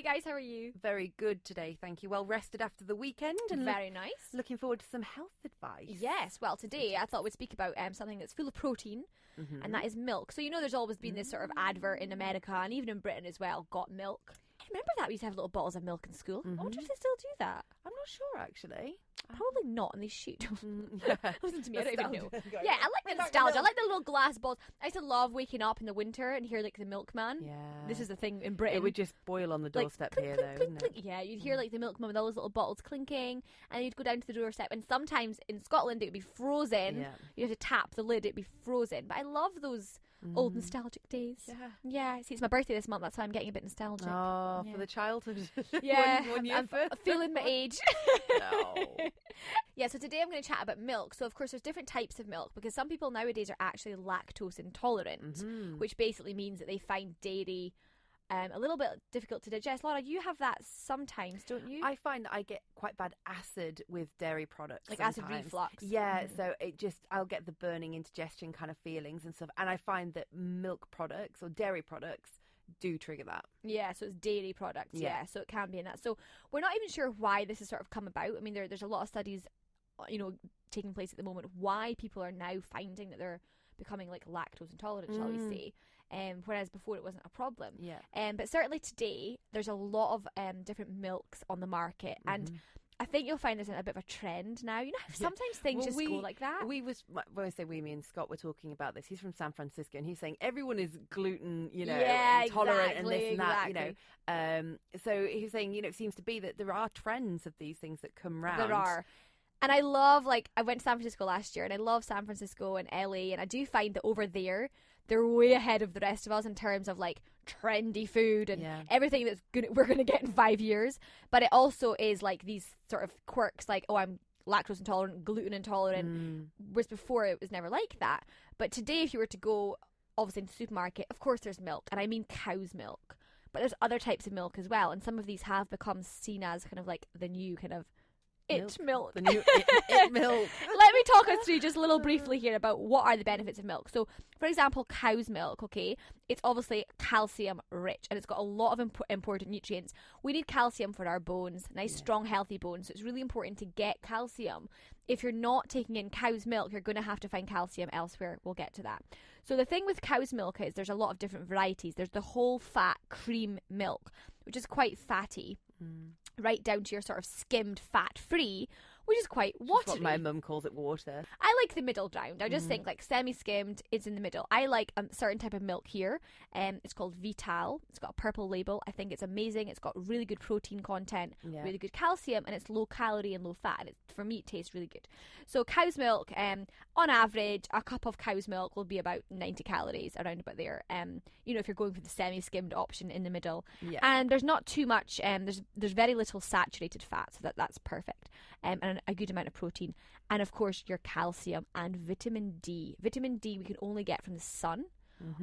Hi guys, how are you? Very good today, thank you. Well rested after the weekend. And Very nice. Looking forward to some health advice. Yes, well today I thought we'd speak about something that's full of protein, and that is milk. So there's always been this sort of advert in America and even in Britain as well, got milk. I remember that we used to have little bottles of milk in school. I wonder if they still do that. I'm not sure, actually. Probably not, and they should. Yeah. Listen to me, I don't even know. Nostalgia. Yeah, I like the nostalgia. I like the little glass bottles. I used to love waking up in the winter and hear like the milkman. Yeah. This is the thing in Britain. It would just boil on the doorstep clink, here, clink, though, clink, wouldn't it? clink. Yeah, you'd hear like the milkman with all those little bottles clinking, and you'd go down to the doorstep, and sometimes in Scotland it would be frozen. Yeah. You'd have to tap the lid, it'd be frozen. But I love those old nostalgic days. Yeah. See, it's my birthday this month, that's why I'm getting a bit nostalgic. Oh, Yeah. for the childhood. Yeah, one year I'm further. feeling my age. No. Yeah, so today I'm going to chat about milk. So, of course, there's different types of milk because some people nowadays are actually lactose intolerant, which basically means that they find dairy a little bit difficult to digest. Laura, you have that sometimes, don't you? I find that I get quite bad acid with dairy products. Like acid sometimes. reflux. Yeah, so I'll get the burning indigestion kind of feelings and stuff. And I find that milk products or dairy products do trigger that. Yeah, so it's dairy products. Yeah, so it can be in that. So we're not even sure why this has sort of come about. I mean, there's a lot of studies, taking place at the moment why people are now finding that they're becoming like lactose intolerant, shall we say, whereas before it wasn't a problem. Yeah. But certainly today there's a lot of different milks on the market, and I think you'll find there's a bit of a trend now. Sometimes things go like that. When I say we, me and Scott were talking about this. He's from San Francisco, and he's saying everyone is gluten, Yeah, intolerant and this and that, exactly. So he's saying, it seems to be that there are trends of these things that come round. There are. And I love, I went to San Francisco last year, and I love San Francisco and LA, and I do find that over there, they're way ahead of the rest of us in terms of, trendy food and everything that's we're going to get in 5 years. But it also is, these sort of quirks, I'm lactose intolerant, gluten intolerant, whereas before it was never like that. But today, if you were to go, obviously, into the supermarket, of course there's milk, and I mean cow's milk. But there's other types of milk as well, and some of these have become seen as kind of the new kind of milk. The new it milk. Let me talk us through just a little briefly here about what are the benefits of milk. So, for example, cow's milk, okay, it's obviously calcium rich and it's got a lot of important nutrients. We need calcium for our bones, nice, strong, healthy bones. So it's really important to get calcium. If you're not taking in cow's milk, you're going to have to find calcium elsewhere. We'll get to that. So the thing with cow's milk is there's a lot of different varieties. There's the whole fat cream milk, which is quite fatty. Right down to your sort of skimmed fat free, which is quite watery. That's what my mum calls it, water. I like the middle ground. I just think semi-skimmed is in the middle. I like a certain type of milk here. It's called Vital. It's got a purple label. I think it's amazing. It's got really good protein content, really good calcium, and it's low calorie and low fat. And for me, it tastes really good. So cow's milk, on average, a cup of cow's milk will be about 90 calories, around about there. If you're going for the semi-skimmed option in the middle. Yeah. And there's not too much, there's very little saturated fat, so that's perfect. And a good amount of protein. And of course, your calcium and vitamin D. Vitamin D we can only get from the sun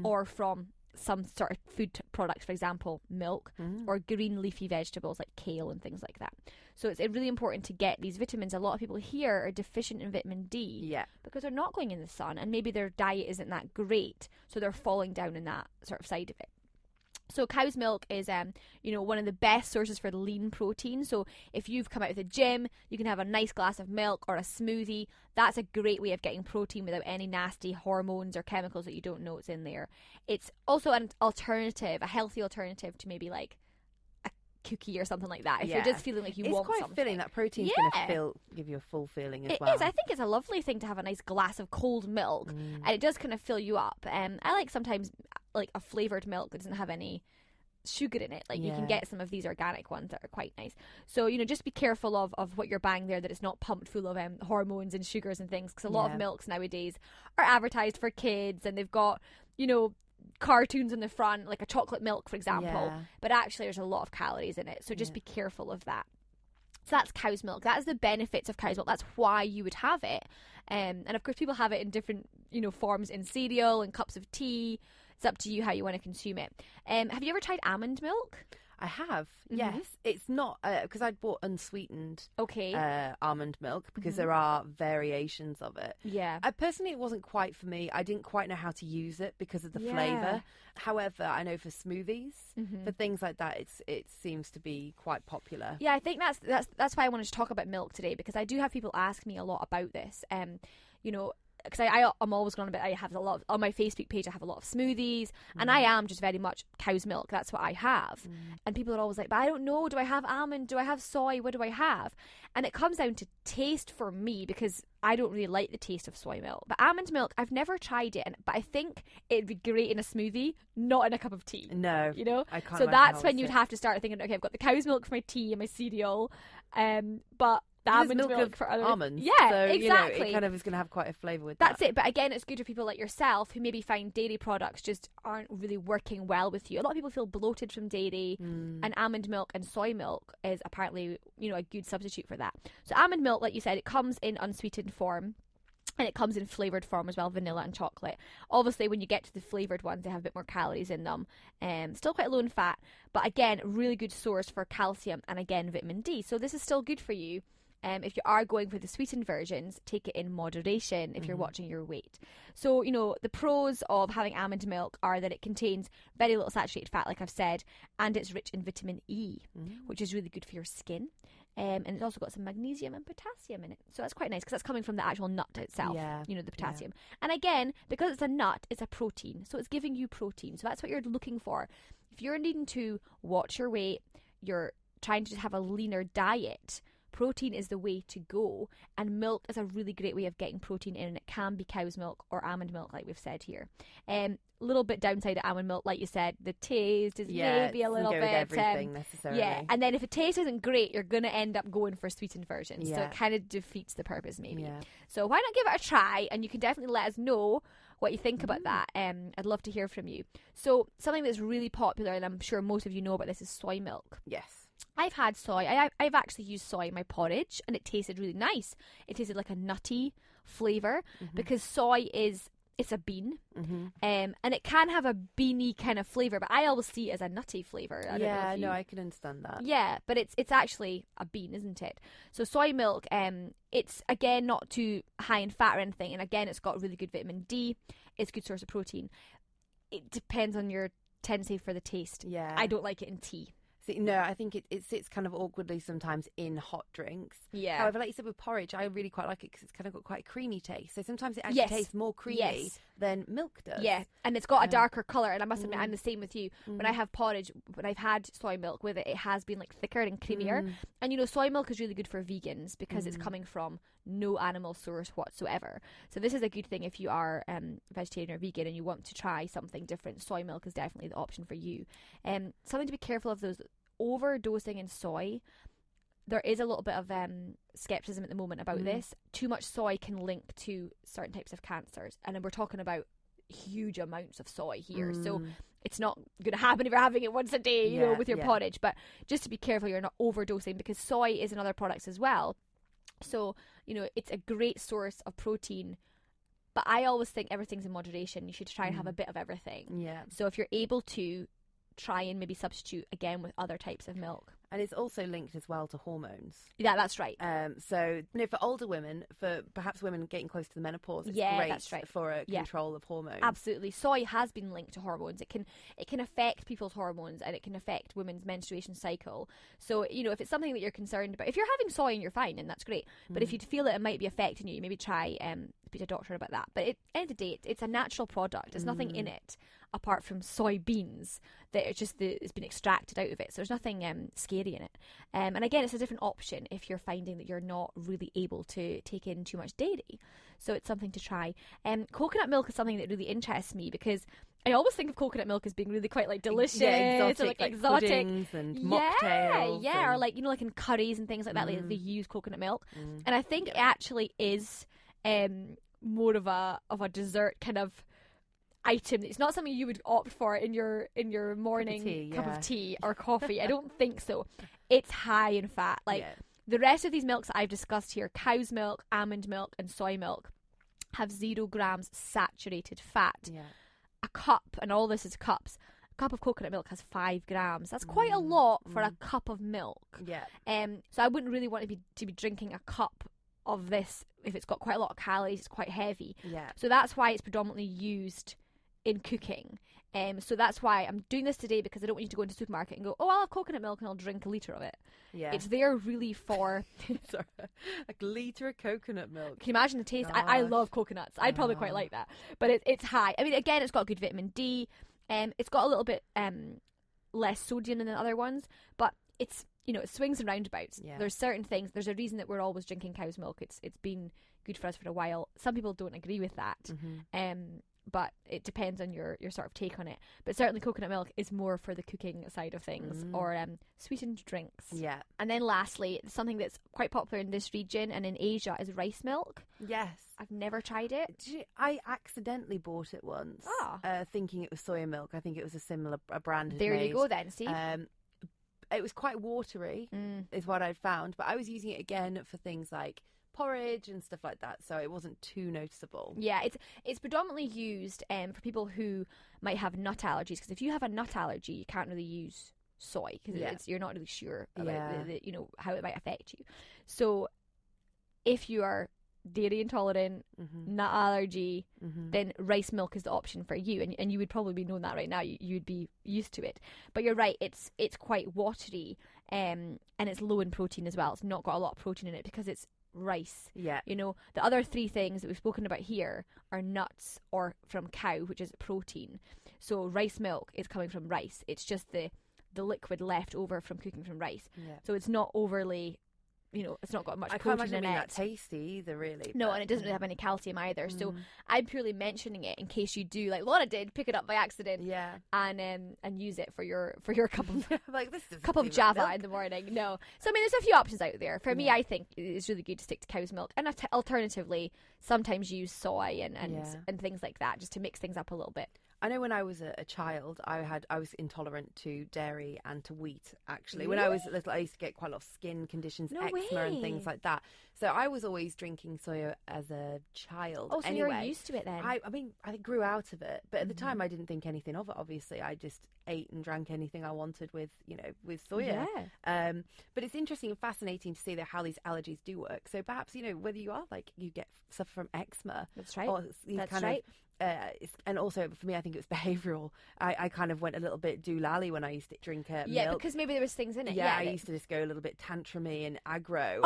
or from some sort of food products, for example, milk or green leafy vegetables like kale and things like that. So it's really important to get these vitamins. A lot of people here are deficient in vitamin D because they're not going in the sun and maybe their diet isn't that great. So they're falling down in that sort of side of it. So cow's milk is, one of the best sources for lean protein. So if you've come out of the gym, you can have a nice glass of milk or a smoothie. That's a great way of getting protein without any nasty hormones or chemicals that you don't know what's in there. It's also an alternative, a healthy alternative to maybe a cookie or something like that. If you're just feeling like you want something. It's quite filling. That protein's going to give you a full feeling as well. It is. I think it's a lovely thing to have a nice glass of cold milk, and it does kind of fill you up. I like sometimes a flavoured milk that doesn't have any sugar in it. You can get some of these organic ones that are quite nice. So, just be careful of what you're buying there, that it's not pumped full of hormones and sugars and things, because a lot of milks nowadays are advertised for kids and they've got, cartoons on the front, like a chocolate milk, for example, but actually there's a lot of calories in it, so just be careful of that. So that's cow's milk. That is the benefits of cow's milk. That's why you would have it. And of course, people have it in different, forms in cereal and cups of tea. It's up to you how you want to consume it. Have you ever tried almond milk? I have, yes. It's not, because I'd bought unsweetened almond milk, because there are variations of it. Yeah. Personally, it wasn't quite for me. I didn't quite know how to use it because of the flavour. However, I know for smoothies, for things like that, it seems to be quite popular. Yeah, I think that's why I wanted to talk about milk today, because I do have people ask me a lot about this. You know, because I'm always going on about, I have a lot on my Facebook page, I have a lot of smoothies, and I am just very much cow's milk. That's what I have. And people are always like, but I don't know, do I have almond, do I have soy, what do I have? And it comes down to taste for me, because I don't really like the taste of soy milk. But almond milk, I've never tried it, but I think it'd be great in a smoothie, not in a cup of tea. No, you know, I can't. So that's when you'd have to start thinking, okay, I've got the cow's milk for my tea and my cereal, but the almond milk for other almonds. Yeah, so, exactly. You know, it kind of is going to have quite a flavour with That's that. it. But again, it's good for people like yourself who maybe find dairy products just aren't really working well with you. A lot of people feel bloated from dairy, and almond milk and soy milk is apparently, you know, a good substitute for that. So almond milk, like you said, it comes in unsweetened form. And it comes in flavoured form as well, vanilla and chocolate. Obviously, when you get to the flavoured ones, they have a bit more calories in them. Still quite low in fat. But again, really good source for calcium and, again, vitamin D. So this is still good for you. If you are going for the sweetened versions, take it in moderation if you're watching your weight. So, you know, the pros of having almond milk are that it contains very little saturated fat, like I've said, and it's rich in vitamin E, which is really good for your skin. And it's also got some magnesium and potassium in it. So that's quite nice, because that's coming from the actual nut itself, you know, the potassium. And again, because it's a nut, it's a protein. So it's giving you protein. So that's what you're looking for. If you're needing to watch your weight, you're trying to just have a leaner diet, protein is the way to go. And milk is a really great way of getting protein in. And it can be cow's milk or almond milk, like we've said here. Little bit downside to almond milk, like you said, the taste is maybe a little bit everything necessarily. And then if the taste isn't great, you're gonna end up going for sweetened versions, so it kind of defeats the purpose maybe. So why not give it a try, and you can definitely let us know what you think about that. I'd love to hear from you. So something that's really popular, and I'm sure most of you know about this, is soy milk. Yes. I've had soy. I've actually used soy in my porridge, and it tasted really nice. It tasted like a nutty flavour, because soy it's a bean, and it can have a beany kind of flavour, but I always see it as a nutty flavour. I can understand that. Yeah, but it's actually a bean, isn't it? So soy milk, it's again not too high in fat or anything, and again it's got really good vitamin D. It's a good source of protein. It depends on your tendency for the taste. Yeah, I don't like it in tea. See, no, I think it sits kind of awkwardly sometimes in hot drinks. Yeah. However, like you said with porridge, I really quite like it because it's kind of got quite a creamy taste. So sometimes it actually tastes more creamy than milk does. Yeah, and it's got a darker colour. And I must admit, I'm the same with you. When I have porridge, when I've had soy milk with it, it has been like thicker and creamier. And you know, soy milk is really good for vegans because it's coming from no animal source whatsoever. So this is a good thing if you are vegetarian or vegan and you want to try something different. Soy milk is definitely the option for you. Something to be careful of, those overdosing in soy. There is a little bit of skepticism at the moment about this. Too much soy can link to certain types of cancers, and we're talking about huge amounts of soy here. So it's not going to happen if you're having it once a day, you know, with your porridge. But just to be careful, you're not overdosing, because soy is in other products as well. So, you know, it's a great source of protein, but I always think everything's in moderation. You should try and have a bit of everything. Yeah. So if you're able to, try and maybe substitute again with other types of milk. And it's also linked as well to hormones. Yeah, that's right. So, you know, for older women, for perhaps women getting close to the menopause, it's great that's right. for a control of hormones. Absolutely. Soy has been linked to hormones. It can affect people's hormones, and it can affect women's menstruation cycle. So, you know, if it's something that you're concerned about, if you're having soy and you're fine, then that's great. But if you feel that it might be affecting you, maybe try speak to a doctor about that. But at the end of the day, it's a natural product. There's nothing in it apart from soybeans that it's been extracted out of it. So there's nothing scary in it. And again, it's a different option if you're finding that you're not really able to take in too much dairy. So it's something to try. Coconut milk is something that really interests me, because I always think of coconut milk as being really quite like delicious, exotic, or, exotic puddings and mocktails. Or like, you know, like in curries and things like that, they use coconut milk. And I think it actually is more of a dessert kind of item. It's not something you would opt for in your morning cup of tea or coffee. I don't think so. It's high in fat. The rest of these milks that I've discussed here, cow's milk, almond milk and soy milk, have 0 grams saturated fat. A cup, and all this is cups, cup of coconut milk has 5 grams. That's quite a lot for a cup of milk. Yeah. So I wouldn't really want to be drinking a cup of this if it's got quite a lot of calories. It's quite heavy. Yeah. So that's why it's predominantly used in cooking. So that's why I'm doing this today, because I don't want you to go into the supermarket and go, oh, I'll have coconut milk and I'll drink a litre of it. Yeah. It's there really for... Sorry. A litre of coconut milk. Can you imagine the taste? I love coconuts. I'd probably quite like that. But it's high. I mean, again, it's got good vitamin D. It's got a little bit less sodium than the other ones, but it's, it swings and roundabouts. Yeah. There's certain things. There's a reason that we're always drinking cow's milk. It's been good for us for a while. Some people don't agree with that. But it depends on your sort of take on it. But certainly coconut milk is more for the cooking side of things, or sweetened drinks. Yeah. And then lastly, something that's quite popular in this region and in Asia is rice milk. Yes. I've never tried it. I accidentally bought it once, thinking it was soya milk. I think it was a similar brand. There you go then, see? It was quite watery, is what I'd found. But I was using it again for things like porridge and stuff like that, so it wasn't too noticeable. Yeah, it's predominantly used for people who might have nut allergies, because if you have a nut allergy, you can't really use soy, because you're not really sure about how it might affect you. So if you are dairy intolerant, nut allergy, then rice milk is the option for you, and you would probably be knowing that right now. You'd be used to it. But you're right, it's quite watery, and it's low in protein as well. It's not got a lot of protein in it because it's rice. Yeah. The other 3 things that we've spoken about here are nuts or from cow, which is protein. So rice milk is coming from rice. It's just the liquid left over from cooking from rice. Yeah. So it's not overly, it's not got much protein in it. I can't imagine it being that tasty either, really. No, and it doesn't really have any calcium either. So I'm purely mentioning it in case you do, like Laura did, pick it up by accident. Yeah. And use it for your cup of like this cup of Java in the morning. No. So I mean, there's a few options out there. For me, I think it's really good to stick to cow's milk, and alternatively, sometimes use soy and things like that, just to mix things up a little bit. I know when I was a child, I was intolerant to dairy and to wheat, actually. Really? When I was little, I used to get quite a lot of skin conditions, eczema and things like that. So I was always drinking soya as a child. Oh, so anyway, you were used to it then? I mean, I grew out of it. But at the time, I didn't think anything of it, obviously. I just ate and drank anything I wanted with soya. Yeah. But it's interesting and fascinating to see how these allergies do work. So perhaps, whether you are you suffer from eczema. That's right. Or That's right. And also for me, I think it was behavioural. I kind of went a little bit doolally when I used to drink milk. Yeah, because maybe there was things in it. Yeah, I used to just go a little bit tantrumy and aggro.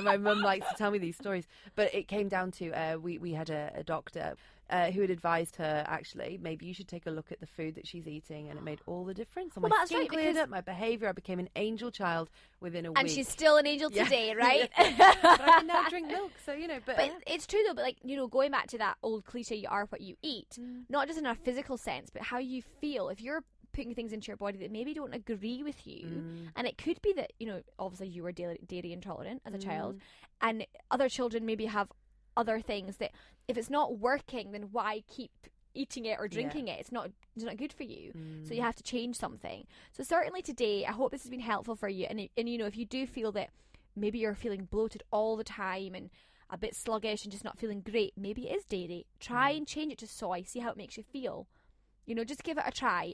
My mum likes to tell me these stories. But it came down to we had a doctor who had advised her, actually, maybe you should take a look at the food that she's eating, and it made all the difference. My skin cleared up, my behaviour, I became an angel child within a week. And she's still an angel today, right? But I can now drink milk, so But it's true though. But going back to that old cliche, you are what you eat, not just in a physical sense, but how you feel. If you're putting things into your body that maybe don't agree with you, and it could be that obviously you were dairy intolerant as a child, and other children maybe have other things that if it's not working, then why keep eating it or drinking it? It's not good for you. So you have to change something. So certainly today, I hope this has been helpful for you. And if you do feel that maybe you're feeling bloated all the time and a bit sluggish and just not feeling great, maybe it is dairy. Try and change it to soy. See how it makes you feel. Just give it a try.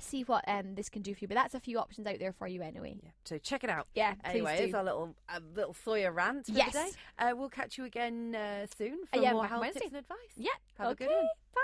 See what this can do for you. But that's a few options out there for you anyway. Yeah. So check it out. Yeah, anyway, please it's our little soya rant for today. We'll catch you again soon for more health tips and advice. Yeah. Have a good one. Bye.